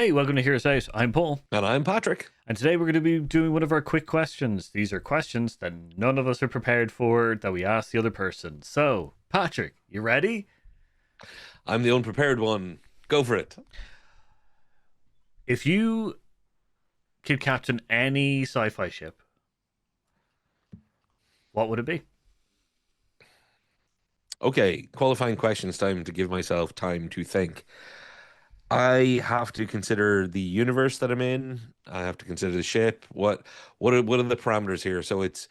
Hey, welcome to Hear Us Out. I'm Paul, And I'm Patrick. and today we're going to be doing one of our quick questions. These are questions that none of us are prepared for that we ask the other person. So, Patrick, you ready? I'm the unprepared one. Go for it. If you could captain any sci-fi ship, what would it be? Okay, qualifying questions time to give myself time to think. I have to consider the universe that I'm in. I have to consider the ship. What are the parameters here? So it's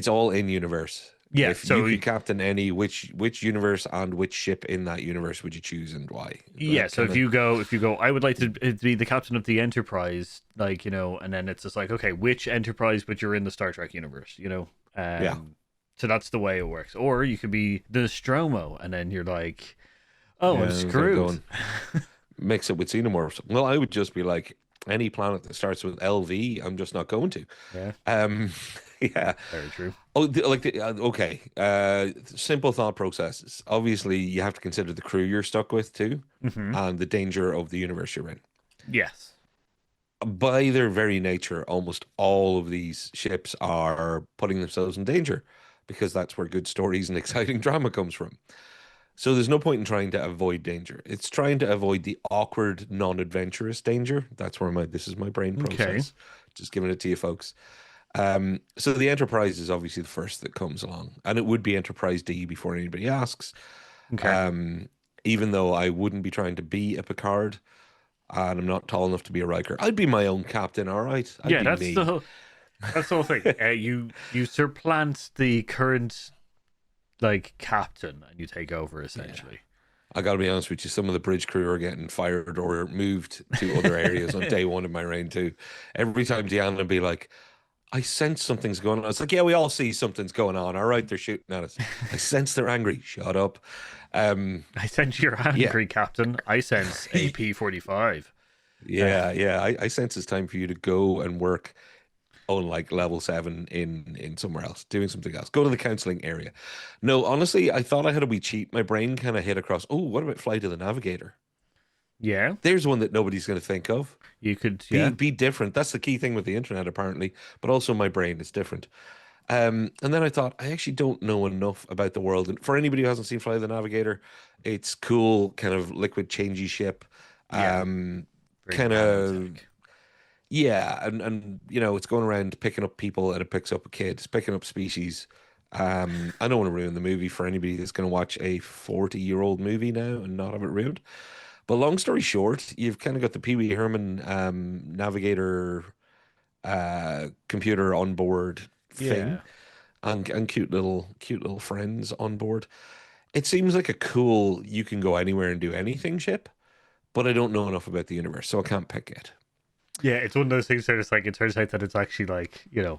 all in universe. Yeah, If you so could captain any, which universe and which ship in that universe would you choose and why? Is yeah, that so kind of if you go, I would like to be the captain of the Enterprise, and then it's just like, okay, which Enterprise, but you're in the Star Trek universe. yeah, So that's the way it works. Or you could be the Nostromo, and then you're like, oh, I'm yeah, is that screwed. going mix it with xenomorphs? Well, I would just be like any planet that starts with LV, I'm just not going to. Yeah, Um, yeah. very true. Oh, okay. Simple thought processes. Obviously, you have to consider the crew you're stuck with too, Hmm. and the danger of the universe you're in. Yes. By their very nature, almost all of these ships are putting themselves in danger because that's where good stories and exciting drama comes from. So there's no point in trying to avoid danger. It's trying to avoid the awkward, non-adventurous danger. That's where this is my brain Okay. process. Just giving it to you folks. So the Enterprise is obviously the first that comes along, and it would be Enterprise D before anybody asks. Okay. Um, Even though I wouldn't be trying to be a Picard, and I'm not tall enough to be a Riker, I'd be my own captain. All right, I'd Yeah, be me. that's the whole thing. You supplant the current captain and you take over Yeah, essentially. I gotta be honest with you. Some of the bridge crew are getting fired or moved to other areas on day one of my reign too. Every time Deanna would be like, I sense something's going on. It's like, yeah, we all see something's going on. All right, they're shooting at us. I sense they're angry. Shut up. Um, I sense you're yeah. angry, Captain. I sense AP-45. Yeah, yeah. I sense it's time for you to go and work on like level seven in somewhere else, doing something else. Go to the counseling area. No, honestly, I thought I had a wee cheat. My brain kind of hit across. Oh, what about Flight of the Navigator? Yeah, There's one that nobody's going to think of. you could. Be Yeah, be different. That's the key thing with the internet, apparently. But also my brain is different. And then I thought, I actually don't know enough about the world. And for anybody who hasn't seen Fly the Navigator, it's cool, kind of liquid changey ship. yeah, Um, very kind of, nanotech. yeah, and it's going around picking up people and it picks up a kid. It's picking up species. I don't want to ruin the movie for anybody that's going to watch a 40-year-old movie now and not have it ruined. But long story short, you've kind of got the Pee Wee Herman Navigator computer on board thing Yeah, and cute little friends on board. It seems like a cool you can go anywhere and do anything ship, but I don't know enough about the universe, so I can't pick it. yeah. It's one of those things that it's like it turns out that it's actually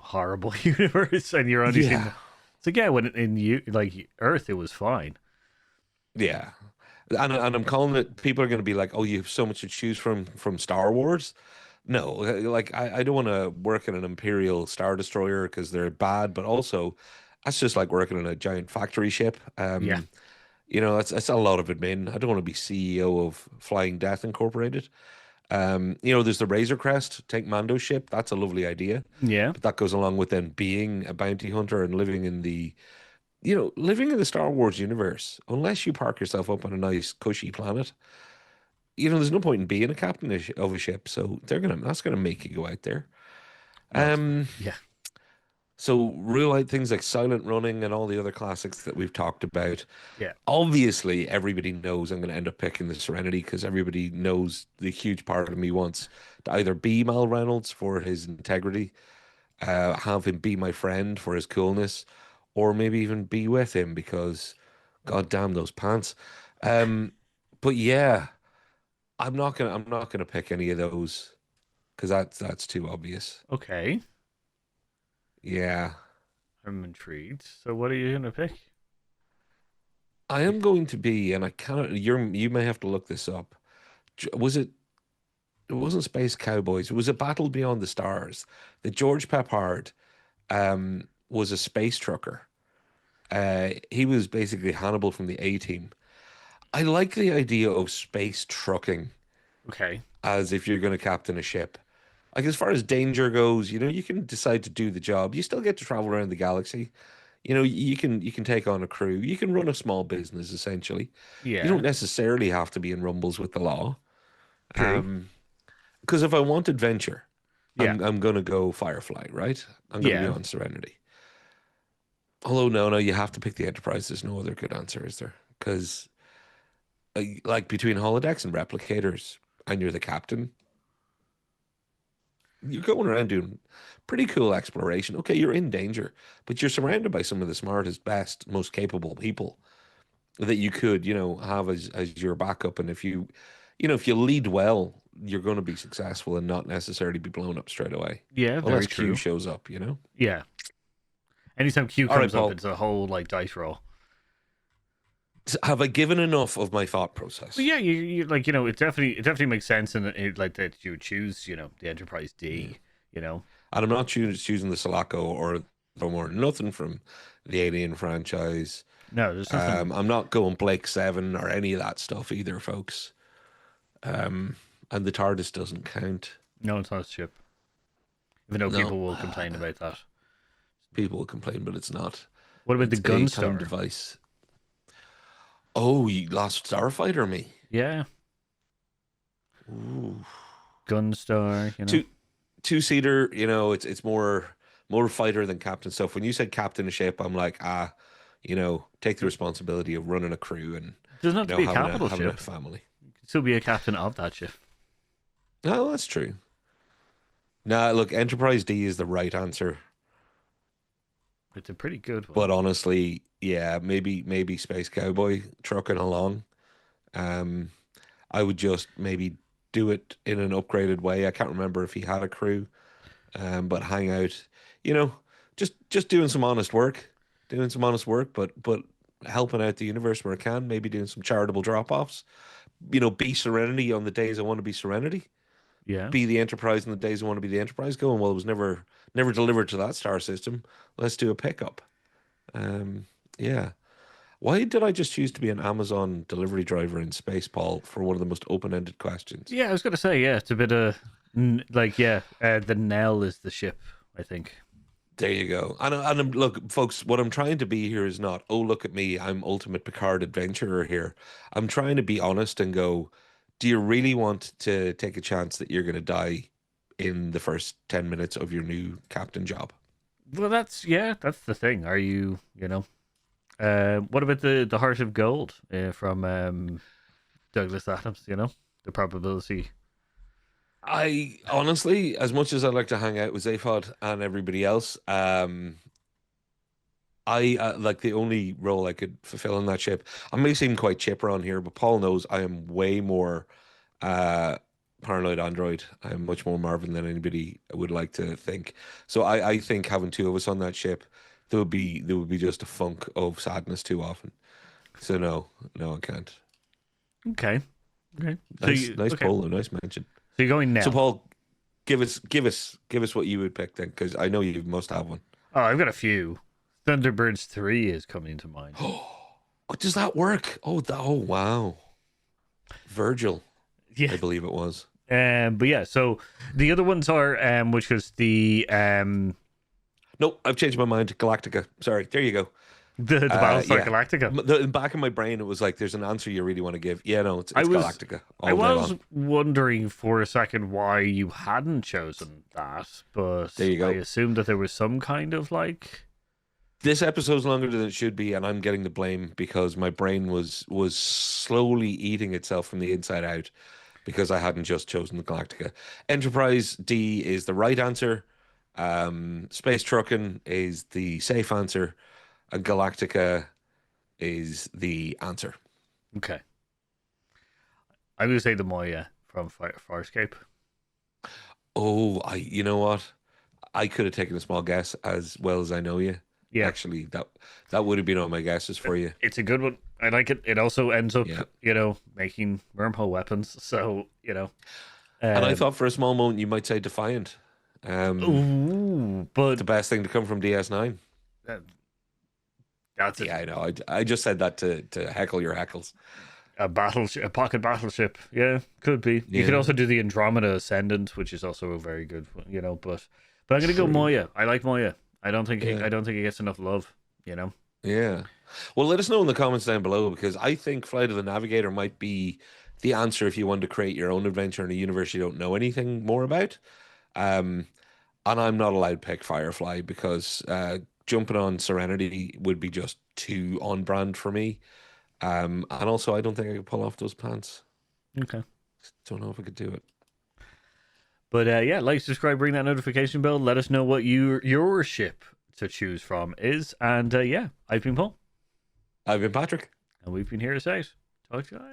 horrible universe, and you're only seeing. Yeah, It's like yeah, when in you like Earth, it was fine. yeah. And I'm calling it, people are going to be like, oh, you have so much to choose from Star Wars. No, like I don't want to work in an Imperial Star Destroyer because they're bad, but also that's just like working in a giant factory ship. Yeah, That's a lot of admin. I don't want to be CEO of Flying Death Incorporated. There's the Razor Crest, take Mando's ship. That's a lovely idea. yeah. But that goes along with then being a bounty hunter and living in the Star Wars universe, unless you park yourself up on a nice, cushy planet, there's no point in being a captain of a ship. So that's gonna make you go out there. Well, Um, yeah, so real light things like silent running and all the other classics that we've talked about. yeah, Obviously, everybody knows I'm going to end up picking the Serenity because everybody knows the huge part of me wants to either be Mal Reynolds for his integrity, have him be my friend for his coolness, or maybe even be with him because, god damn those pants. Um, but yeah, I'm not gonna pick any of those because that's too obvious. okay. Yeah, I'm intrigued. So, what are you gonna pick? I am going to be, and I cannot. You may have to look this up. Was it? It wasn't Space Cowboys. It was a Battle Beyond the Stars. The George Peppard was a space trucker. He was basically Hannibal from the A Team. I like the idea of space trucking Okay. as if you're going to captain a ship. Like as far as danger goes, you can decide to do the job. You still get to travel around the galaxy. You can take on a crew. You can run a small business essentially. You don't Yeah. necessarily have to be in rumbles with the law. True. Because if I want adventure, Yeah. I'm gonna go Firefly, right? I'm gonna be Yeah. on Serenity. Although no, you have to pick the Enterprise. There's no other good answer, is there? Because like between holodecks and replicators, and you're the captain, you're going around doing pretty cool exploration. Okay, you're in danger, but you're surrounded by some of the smartest, best, most capable people that you could, have as your backup. And if you lead well, you're going to be successful and not necessarily be blown up straight away, Yeah. unless Very Q true. shows up. Yeah. Anytime Q All right, comes up, Paul, it's a whole like dice roll. have I given enough of my thought But process? yeah, you like it definitely makes sense, and like that you would choose the Enterprise Yeah. D. You know. And I'm not choosing the Sulaco or nothing from the Alien franchise. No, there's nothing. I'm not going Blake Seven or any of that stuff either, folks. Um, and the TARDIS doesn't count. No, it's not a ship. Even though No, people will complain about that. people will complain, but it's not. What about the It's a time Gunstar? device. Oh, you lost Starfighter me. Yeah, Ooh. Gunstar. Two two-seater, it's more fighter than captain stuff. When you said captain a ship, I'm like, take the responsibility of running a crew and Doesn't have to be a having a capital having a ship. family. You could still be a captain of that ship. No, that's true. Nah, look, Enterprise D is the right answer. It's a pretty good one. But honestly, yeah, maybe Space Cowboy trucking along. Um, I would just maybe do it in an upgraded way. I can't remember if he had a crew, but hang out, you know, just doing some honest work, but helping out the universe where I can, maybe doing some charitable drop-offs. Be Serenity on the days I want to be Serenity, Yeah. be the Enterprise on the days I want to be the Enterprise. Going, well, it was never delivered to that star system. Let's do a pickup. Um, yeah. Why did I just choose to be an Amazon delivery driver in space, Paul, for one of the most open-ended questions? Yeah, I was gonna say yeah. It's a bit of like yeah. The Nell is the ship. I think. There you go. And look, folks, what I'm trying to be here is not, oh, look at me, I'm ultimate Picard adventurer here. I'm trying to be honest and go, do you really want to take a chance that you're going to die in the first 10 minutes of your new captain job? Well, that's the thing. Are you what about the Heart of Gold from Douglas Adams? The probability. I honestly, as much as I like to hang out with Zaphod and everybody else, I like the only role I could fulfill on that ship. I may seem quite chipper on here, but Paul knows I am way more uh paranoid android. I'm much more Marvin than anybody would like to think. So I think having two of us on that ship, there would be just a funk of sadness too often. So no, I can't. Okay. Okay. So Nice, you nice okay? polo, nice mention. So you're going So now. Paul, give us what you would pick then, because I know you must have one. Oh, I've got a few. Thunderbirds 3 is coming to mind. Oh, does that work? Oh wow. Virgil, Yeah. I believe it was. But yeah, so the other ones are which was Nope, I've changed my mind. Galactica. Sorry, there you go. the Battlestar Yeah. Galactica. The back of my brain, it was like, there's an answer you really want to give. Yeah, no, it's I it's was Galactica I all day was long. wondering for a second why you hadn't chosen that, There but you I go. assumed that there was some kind of like This episode's longer than it should be, and I'm getting the blame because my brain was slowly eating itself from the inside out because I hadn't just chosen the Galactica. Enterprise D is the right answer. Space Trucking is the safe answer, and Galactica is the answer. okay. I'm gonna say the Moya from Farscape. Oh, you know what? I could have taken a small guess as well as I know you. Yeah, Actually, that would have been all my guesses for you. it's a good one. I like it. It also ends up, Yeah. making wormhole weapons. So, And I um, thought for a small moment you might say Defiant. ooh, but The best thing to come from DS9. that, that's it. Yeah, I know. I just said that to heckle your heckles. a pocket battleship. Yeah, could be. You could Yeah, also do the Andromeda Ascendant, which is also a very good, but I'm gonna go true. Moya. I like Moya. I Yeah, don't think he gets enough love. You know. yeah. Well, let us know in the comments down below because I think Flight of the Navigator might be the answer if you want to create your own adventure in a universe you don't know anything more about. Um, and I'm not allowed to pick Firefly because jumping on Serenity would be just too on brand for me. And also, I don't think I could pull off those pants. Okay. Don't know if I could do it. But yeah, like, subscribe, ring that notification bell. Let us know what your ship to choose from is. And yeah, I've been Paul, I've been Patrick. and we've been here to say it. Talk to you later.